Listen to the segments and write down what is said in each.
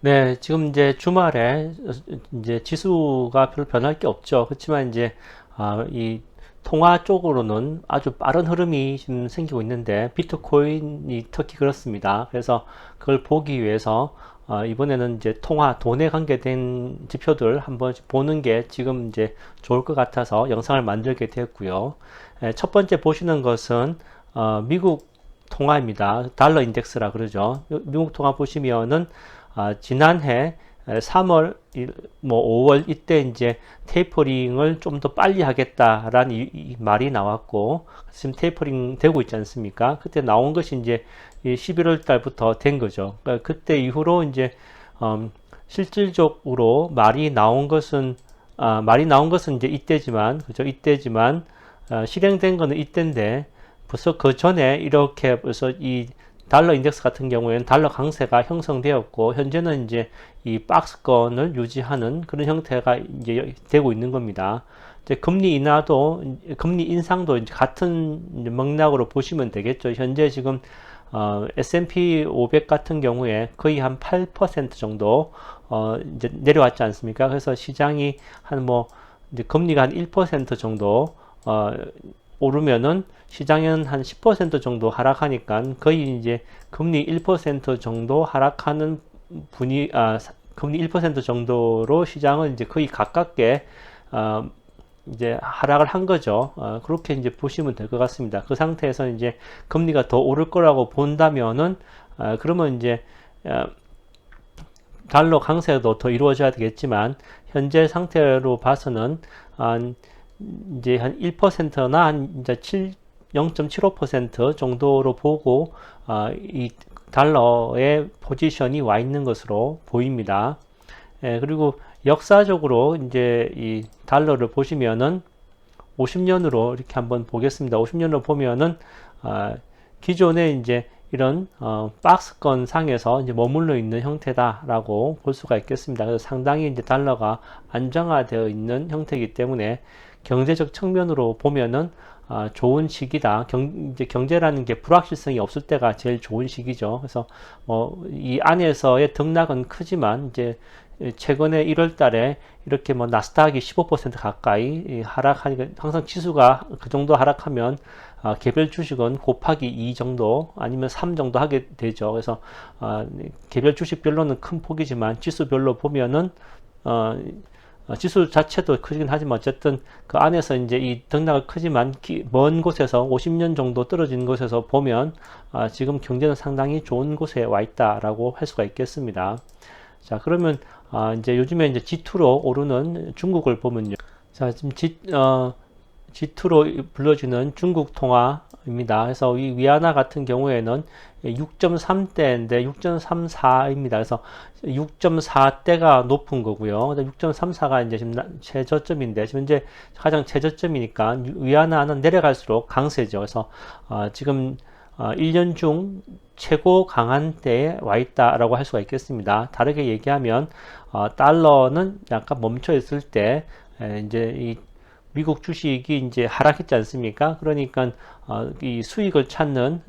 네, 지금 이제 주말에 이제 지수가 별로 변할 게 없죠. 그렇지만 이제 이 통화 쪽으로는 아주 빠른 흐름이 지금 생기고 있는데 비트코인이 특히 그렇습니다. 그래서 그걸 보기 위해서 이번에는 이제 통화 돈에 관계된 지표들 한번 보는 게 지금 이제 좋을 것 같아서 영상을 만들게 되었고요. 첫 번째 보시는 것은 미국 통화입니다. 달러 인덱스라 그러죠. 미국 통화 보시면은 지난해 3월, 뭐 5월 이때 이제 테이퍼링을 좀 더 빨리 하겠다라는 이 말이 나왔고 지금 테이퍼링 되고 있지 않습니까? 그때 나온 것이 이제 11월 달부터 된 거죠. 그러니까 그때 이후로 이제 실질적으로 말이 나온 것은 이제 이때지만 그죠? 이때지만 실행된 거는 이때인데 벌써 그 전에 이렇게 벌써 이 달러 인덱스 같은 경우에는 달러 강세가 형성되었고 현재는 이제 이 박스권을 유지하는 그런 형태가 이제 되고 있는 겁니다. 이제 금리 인상도 이제 같은 맥락으로 보시면 되겠죠. 현재 지금 S&P 500 같은 경우에 거의 한 8% 정도 이제 내려왔지 않습니까? 그래서 시장이 한 뭐 이제 금리가 한 1% 정도 오르면은 시장은 한 10% 정도 하락하니까 거의 이제 금리 1% 정도 하락하는 금리 1% 정도로 시장은 이제 거의 가깝게 어, 이제 하락을 한 거죠. 그렇게 이제 보시면 될 것 같습니다. 그 상태에서 이제 금리가 더 오를 거라고 본다면은 그러면 이제 어, 달러 강세도 더 이루어져야 되겠지만 현재 상태로 봐서는 한 이제 한 1%나 한 이제 0.75% 정도로 보고 이 달러의 포지션이 와 있는 것으로 보입니다. 그리고 역사적으로 이제 이 달러를 보시면은 50년으로 이렇게 한번 보겠습니다. 50년으로 보면은 기존에 이제 이런 박스권 상에서 이제 머물러 있는 형태다라고 볼 수가 있겠습니다. 그래서 상당히 이제 달러가 안정화되어 있는 형태이기 때문에 경제적 측면으로 보면은 좋은 시기다. 이제 경제라는 게 불확실성이 없을 때가 제일 좋은 시기죠. 그래서 이 안에서의 등락은 크지만 이제 최근에 1월 달에 이렇게 뭐 나스닥이 15% 가까이 하락하니까 항상 지수가 그 정도 하락하면 개별 주식은 곱하기 2 정도 아니면 3 정도 하게 되죠. 그래서 개별 주식별로는 큰 폭이지만 지수별로 보면은 지수 자체도 크긴 하지만 어쨌든 그 안에서 이제 이 등락은 크지만 먼 곳에서 50년 정도 떨어진 곳에서 보면 지금 경제는 상당히 좋은 곳에 와 있다라고 할 수가 있겠습니다. 자, 그러면 이제 요즘에 이제 G2로 오르는 중국을 보면요. 자, 지금 G2로 불러지는 중국 통화입니다. 그래서 이 위안화 같은 경우에는 6.3대인데 6.34입니다. 그래서 6.4대가 높은 거고요. 6.34가 이제 지금 최저점인데 지금 이제 가장 최저점이니까 위안화는 내려갈수록 강세죠. 그래서 지금 1년 중 최고 강한 때에 와 있다라고 할 수가 있겠습니다. 다르게 얘기하면 달러는 약간 멈춰 있을 때 이제 이 미국 주식이 이제 하락했지 않습니까? 그러니까 이 수익을 찾는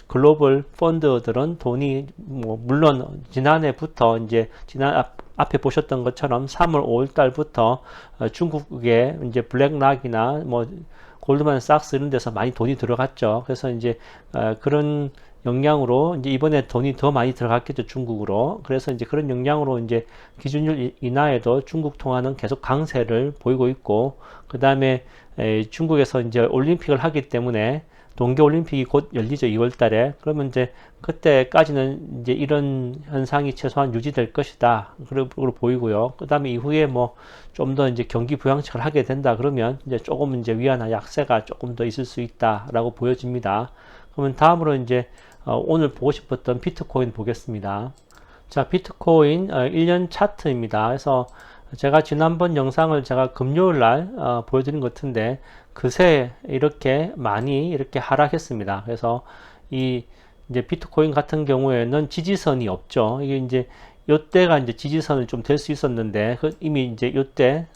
글로벌 펀드들은 돈이 뭐 물론 지난해부터 이제 앞에 보셨던 것처럼 3월 5월 달부터 중국에 이제 블랙락이나 뭐 골드만삭스 이런 데서 많이 돈이 들어갔죠. 그래서 이제 그런 영향으로 이제 이번에 돈이 더 많이 들어갔겠죠, 중국으로. 그래서 이제 그런 영향으로 이제 기준율 인하에도 중국 통화는 계속 강세를 보이고 있고, 그 다음에 중국에서 이제 올림픽을 하기 때문에 동계 올림픽이 곧 열리죠, 2월 달에. 그러면 이제 그때까지는 이제 이런 현상이 최소한 유지될 것이다. 그리고 보이고요. 그 다음에 이후에 뭐 좀 더 이제 경기 부양책을 하게 된다. 그러면 이제 조금 이제 위안화 약세가 조금 더 있을 수 있다라고 보여집니다. 그러면 다음으로 이제 오늘 보고 싶었던 비트코인 보겠습니다. 자, 비트코인 1년 차트입니다. 그래서 제가 지난번 영상을 제가 금요일 날 보여드린 것 같은데 그새 이렇게 많이 이렇게 하락했습니다. 그래서 이 이제 비트코인 같은 경우에는 지지선이 없죠. 이게 이제 요때가 이제 지지선을 좀 될 수 있었는데 이미 이제 요때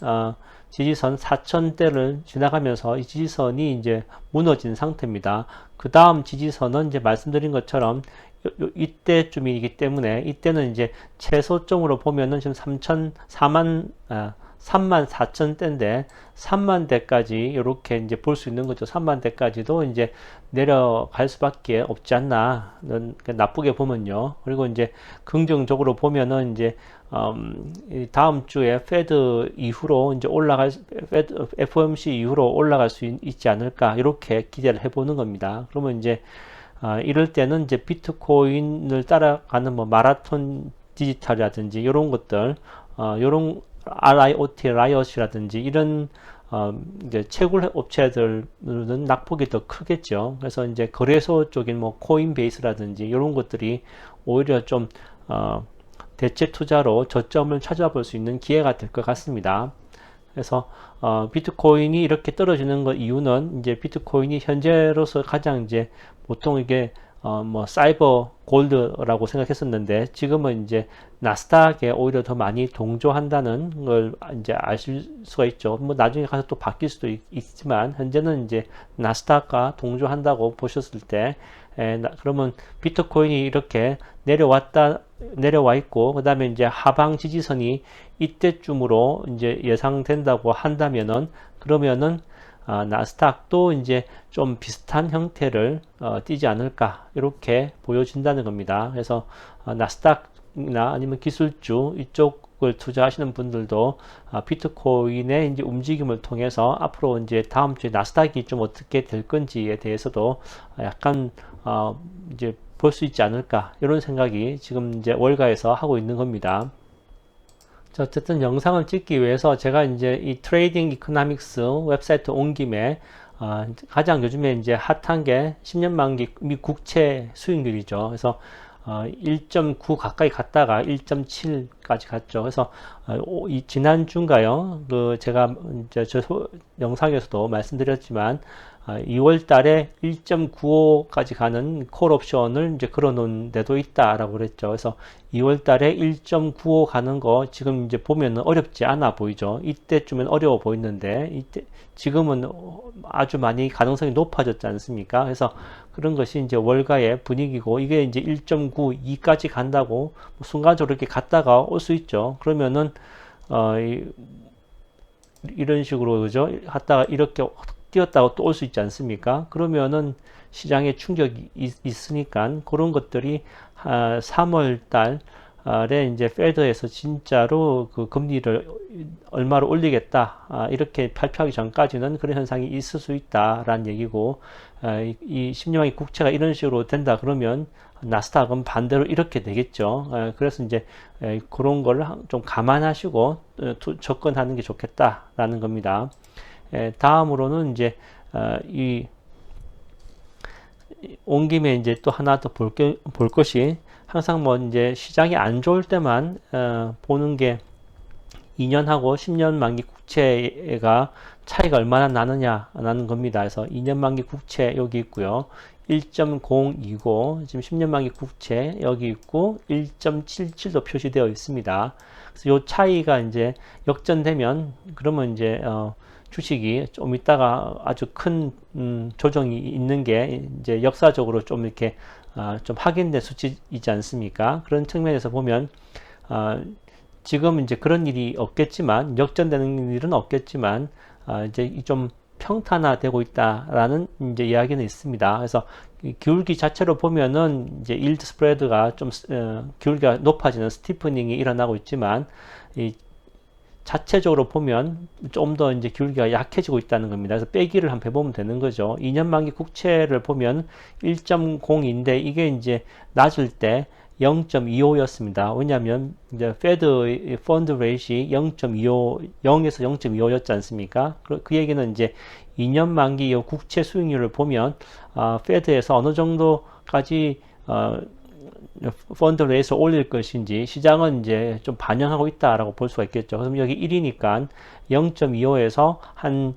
지지선 4,000대를 지나가면서 이 지지선이 이제 무너진 상태입니다. 그 다음 지지선은 이제 말씀드린 것처럼 이때쯤이기 때문에 이때는 이제 최소점으로 보면은 지금 34,000대인데 30,000대까지 이렇게 이제 볼 수 있는 거죠. 30,000대까지도 이제 내려갈 수밖에 없지 않나, 나쁘게 보면요. 그리고 이제 긍정적으로 보면은 이제 다음 주에 페드 이후로 이제 페드 FOMC 이후로 올라갈 수 있지 않을까, 이렇게 기대를 해보는 겁니다. 그러면 이제 이럴 때는 이제 비트코인을 따라가는 뭐 마라톤 디지털이라든지 이런 것들, 이런 RIoT, 라이엇이라든지 이런 이제 채굴 업체들은 낙폭이 더 크겠죠. 그래서 이제 거래소 쪽인 뭐 코인베이스라든지 이런 것들이 오히려 좀 대체 투자로 저점을 찾아볼 수 있는 기회가 될 것 같습니다. 그래서 비트코인이 이렇게 떨어지는 것 이유는 이제 비트코인이 현재로서 가장 이제 보통 이게 뭐 사이버 골드라고 생각했었는데 지금은 이제 나스닥에 오히려 더 많이 동조한다는 걸 이제 아실 수가 있죠. 뭐 나중에 가서 또 바뀔 수도 있지만 현재는 이제 나스닥과 동조한다고 보셨을 때, 그러면 비트코인이 이렇게 내려와 있고, 그 다음에 이제 하방 지지선이 이때쯤으로 이제 예상된다고 한다면은, 그러면은 나스닥도 이제 좀 비슷한 형태를 띠지 않을까, 이렇게 보여진다는 겁니다. 그래서 나스닥이나 아니면 기술주 이쪽을 투자하시는 분들도 비트코인의 이제 움직임을 통해서 앞으로 이제 다음 주에 나스닥이 좀 어떻게 될 건지에 대해서도 약간 이제 볼 수 있지 않을까, 이런 생각이 지금 이제 월가에서 하고 있는 겁니다. 자, 어쨌든 영상을 찍기 위해서 제가 이제 이 트레이딩 이코노믹스 웹사이트 온 김에 가장 요즘에 이제 핫한 게 10년 만기 미 국채 수익률이죠. 그래서 1.9 가까이 갔다가 1.7까지 갔죠. 그래서 이 지난주인가요? 그 제가 이제 영상에서도 말씀드렸지만 2월 달에 1.95까지 가는 콜 옵션을 이제 걸어 놓은 데도 있다라고 그랬죠. 그래서 2월 달에 1.95 가는 거 지금 이제 보면은 어렵지 않아 보이죠. 이때쯤엔 어려워 보이는데 지금은 아주 많이 가능성이 높아졌지 않습니까? 그래서 그런 것이 이제 월가의 분위기고, 이게 이제 1.92까지 간다고 순간적으로 이렇게 갔다가 올 수 있죠. 그러면은 이런 식으로, 그죠? 갔다가 이렇게 뛰었다가 또 올 수 있지 않습니까? 그러면은 시장에 충격이 있으니까 그런 것들이 3월 달에 이제 페드에서 진짜로 그 금리를 얼마로 올리겠다, 이렇게 발표하기 전까지는 그런 현상이 있을 수 있다라는 얘기고, 이 10년만기 국채가 이런 식으로 된다 그러면 나스닥은 반대로 이렇게 되겠죠. 그래서 이제 그런 걸 좀 감안하시고 접근하는 게 좋겠다라는 겁니다. 다음으로는 이제 온 김에 이제 또 하나 더 볼 것이, 항상 뭐 이제 시장이 안 좋을 때만 보는 게 2년하고 10년 만기 국채가 차이가 얼마나 나느냐라는 겁니다. 그래서 2년 만기 국채 여기 있고요. 1.0이고 지금 10년 만기 국채 여기 있고 1.77도 표시되어 있습니다. 그래서 요 차이가 이제 역전되면 그러면 이제 주식이 좀 있다가 아주 큰 조정이 있는 게 이제 역사적으로 좀 이렇게 좀 확인된 수치이지 않습니까? 그런 측면에서 보면 지금 이제 그런 일이 없겠지만, 역전되는 일은 없겠지만 이제 좀 평탄화되고 있다라는 이제 이야기는 있습니다. 그래서 기울기 자체로 보면은 이제 일드 스프레드가 좀 기울기가 높아지는 스티프닝이 일어나고 있지만, 이 자체적으로 보면 좀 더 이제 기울기가 약해지고 있다는 겁니다. 그래서 빼기를 한번 해보면 되는 거죠. 2년 만기 국채를 보면 1.0인데 이게 이제 낮을 때 0.25였습니다. 왜냐하면 이제 페드 펀드 레이시 0.25, 0에서 0.25였지 않습니까? 그 얘기는 이제 2년 만기 국채 수익률을 보면 페드에서 어느 정도까지 펀드 레이스 올릴 것인지 시장은 이제 좀 반영하고 있다라고 볼 수가 있겠죠. 그럼 여기 1이니까 0.25에서 한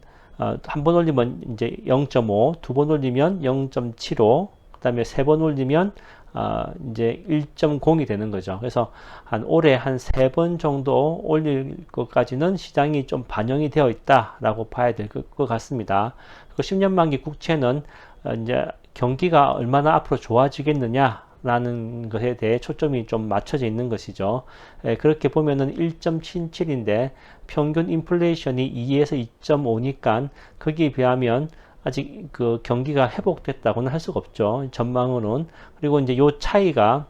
번 올리면 이제 0.5, 두 번 올리면 0.75, 그 다음에 세 번 올리면 이제 1.0이 되는 거죠. 그래서 한 올해 한 3번 정도 올릴 것까지는 시장이 좀 반영이 되어 있다라고 봐야 될 것 같습니다. 그 10년 만기 국채는 이제 경기가 얼마나 앞으로 좋아지겠느냐 라는 것에 대해 초점이 좀 맞춰져 있는 것이죠. 그렇게 보면은 1.77인데 평균 인플레이션이 2에서 2.5니까 거기에 비하면 아직 그 경기가 회복됐다고는 할 수가 없죠. 전망으로는. 그리고 이제 요 차이가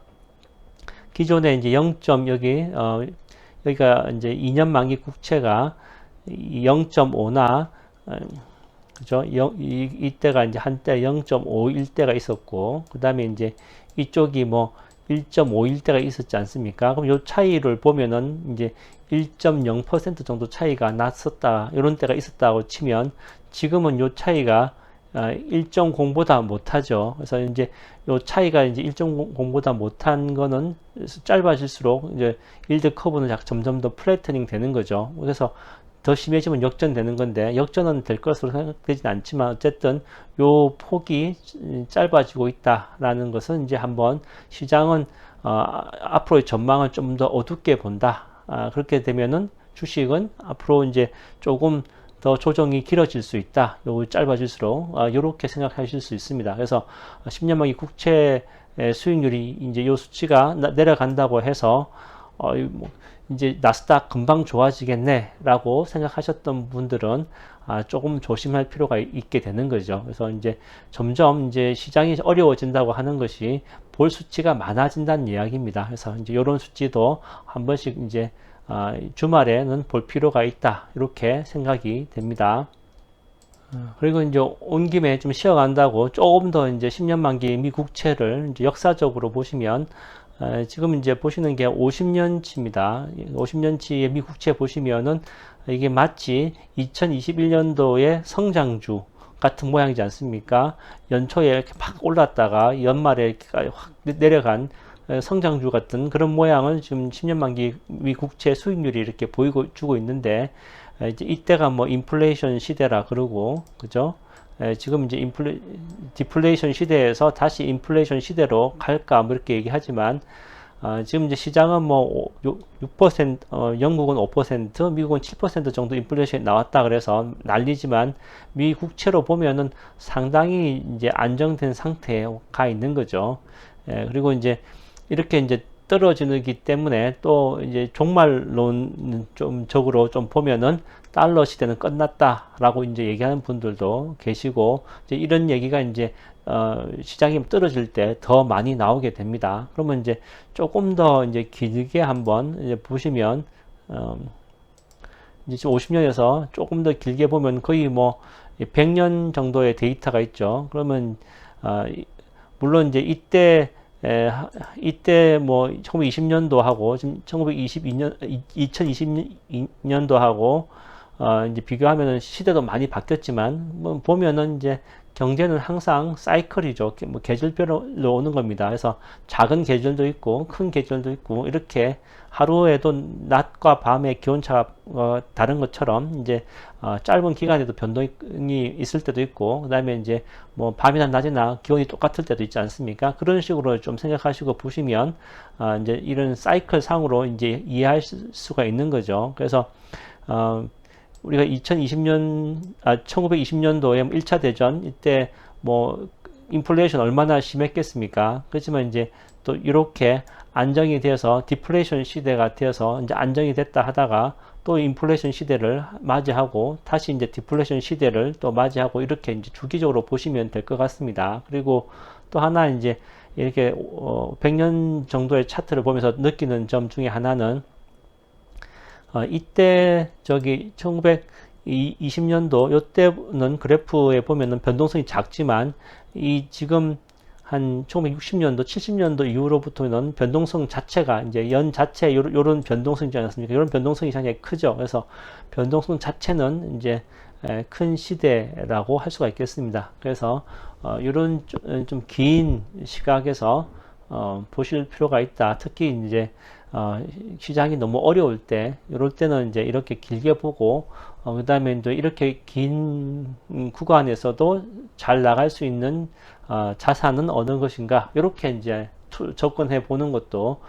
기존에 이제 0. 여기가 이제 2년 만기 국채가 0.5나 그죠? 이때가 이제 한때 0.5일 때가 있었고, 그 다음에 이제 이쪽이 뭐 1.5일 때가 있었지 않습니까? 그럼 요 차이를 보면은 이제 1.0% 정도 차이가 났었다, 이런 때가 있었다고 치면 지금은 요 차이가 1.0보다 못하죠. 그래서 이제 요 차이가 이제 1.0보다 못한 거는 짧아질수록 이제 일드 커브는 점점 더 플래트닝 되는 거죠. 그래서 더 심해지면 역전되는 건데 역전은 될 것으로 생각되진 않지만 어쨌든 요 폭이 짧아지고 있다라는 것은 이제 한번 시장은 앞으로의 전망을 좀 더 어둡게 본다. 그렇게 되면은 주식은 앞으로 이제 조금 더 조정이 길어질 수 있다. 요 짧아질수록 이렇게 생각하실 수 있습니다. 그래서 10년 만기 국채 수익률이 이제 요 수치가 내려간다고 해서 이제 나스닥 금방 좋아지겠네 라고 생각하셨던 분들은 조금 조심할 필요가 있게 되는 거죠. 그래서 이제 점점 이제 시장이 어려워진다고 하는 것이 볼 수치가 많아진다는 이야기입니다. 그래서 이제 이런 수치도 한 번씩 이제 주말에는 볼 필요가 있다, 이렇게 생각이 됩니다. 그리고 이제 온 김에 좀 쉬어간다고 조금 더 이제 10년 만기 미국채를 이제 역사적으로 보시면 지금 이제 보시는 게 50년치입니다. 50년치의 미국채 보시면은 이게 마치 2021년도의 성장주 같은 모양이지 않습니까? 연초에 이렇게 막 올랐다가 연말에 이렇게 확 내려간 성장주 같은 그런 모양을 지금 10년 만기 미국채 수익률이 이렇게 보이고 주고 있는데, 이제 이때가 뭐 인플레이션 시대라 그러고, 그죠? 지금 이제 디플레이션 시대에서 다시 인플레이션 시대로 갈까 뭐 이렇게 얘기하지만 지금 이제 시장은 뭐 6%, 영국은 5%, 미국은 7% 정도 인플레이션이 나왔다 그래서 난리지만 미 국채로 보면은 상당히 이제 안정된 상태에 가 있는 거죠. 그리고 이제 이렇게 이제 떨어지기 때문에 또 이제 종말론 좀 적으로 좀 보면은 달러 시대는 끝났다라고 이제 얘기하는 분들도 계시고, 이제 이런 얘기가 이제 시장이 떨어질 때 더 많이 나오게 됩니다. 그러면 이제 조금 더 이제 길게 한번 이제 보시면 이제 50년에서 조금 더 길게 보면 거의 뭐 100년 정도의 데이터가 있죠. 그러면 물론 이제 이때 뭐 1920년도 하고 지금 2022년도 하고 이제 비교하면은 시대도 많이 바뀌었지만 뭐 보면은 이제 경제는 항상 사이클이죠. 뭐 계절별로 오는 겁니다. 그래서 작은 계절도 있고 큰 계절도 있고 이렇게 하루에도 낮과 밤의 기온차가 다른 것처럼 이제 짧은 기간에도 변동이 있을 때도 있고, 그 다음에 이제 뭐 밤이나 낮이나 기온이 똑같을 때도 있지 않습니까? 그런 식으로 좀 생각하시고 보시면 이제 이런 사이클 상으로 이제 이해할 수가 있는 거죠. 그래서 우리가 1920년도에 1차 대전 이때 뭐 인플레이션 얼마나 심했겠습니까? 그렇지만 이제 또 이렇게 안정이 되어서 디플레이션 시대가 되어서 이제 안정이 됐다 하다가 또 인플레이션 시대를 맞이하고 다시 이제 디플레이션 시대를 또 맞이하고 이렇게 이제 주기적으로 보시면 될 것 같습니다. 그리고 또 하나 이제 이렇게 100년 정도의 차트를 보면서 느끼는 점 중에 하나는 이때 저기 1920년도 요때는 그래프에 보면은 변동성이 작지만 이 지금 한 1960년도, 70년도 이후로부터는 변동성 자체가 이제 연 자체 요런 변동성이지 않습니까? 이런 변동성이 상당히 크죠. 그래서 변동성 자체는 이제 큰 시대라고 할 수가 있겠습니다. 그래서 이런 좀 긴 시각에서 보실 필요가 있다. 특히 이제 시장이 너무 어려울 때, 이럴 때는 이제 이렇게 길게 보고, 그 다음에 이제 이렇게 긴 구간에서도 잘 나갈 수 있는 자산은 어느 것인가, 이렇게 이제 접근해 보는 것도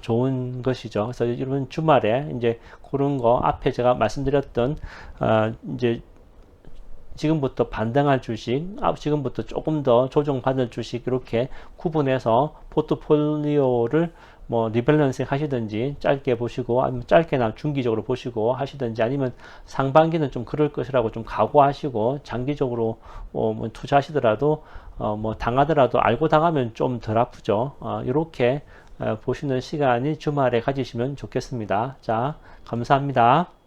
좋은 것이죠. 그래서 이번 주말에 이제 그런 거 앞에 제가 말씀드렸던 이제 지금부터 반등할 주식, 지금부터 조금 더 조정받을 주식 이렇게 구분해서 포트폴리오를 뭐 리밸런싱 하시든지 짧게 보시고 아니면 짧게나 중기적으로 보시고 하시든지 아니면 상반기는 좀 그럴 것이라고 좀 각오하시고 장기적으로 뭐 투자하시더라도 뭐 당하더라도 알고 당하면 좀 덜 아프죠. 이렇게 보시는 시간이 주말에 가지시면 좋겠습니다. 자, 감사합니다.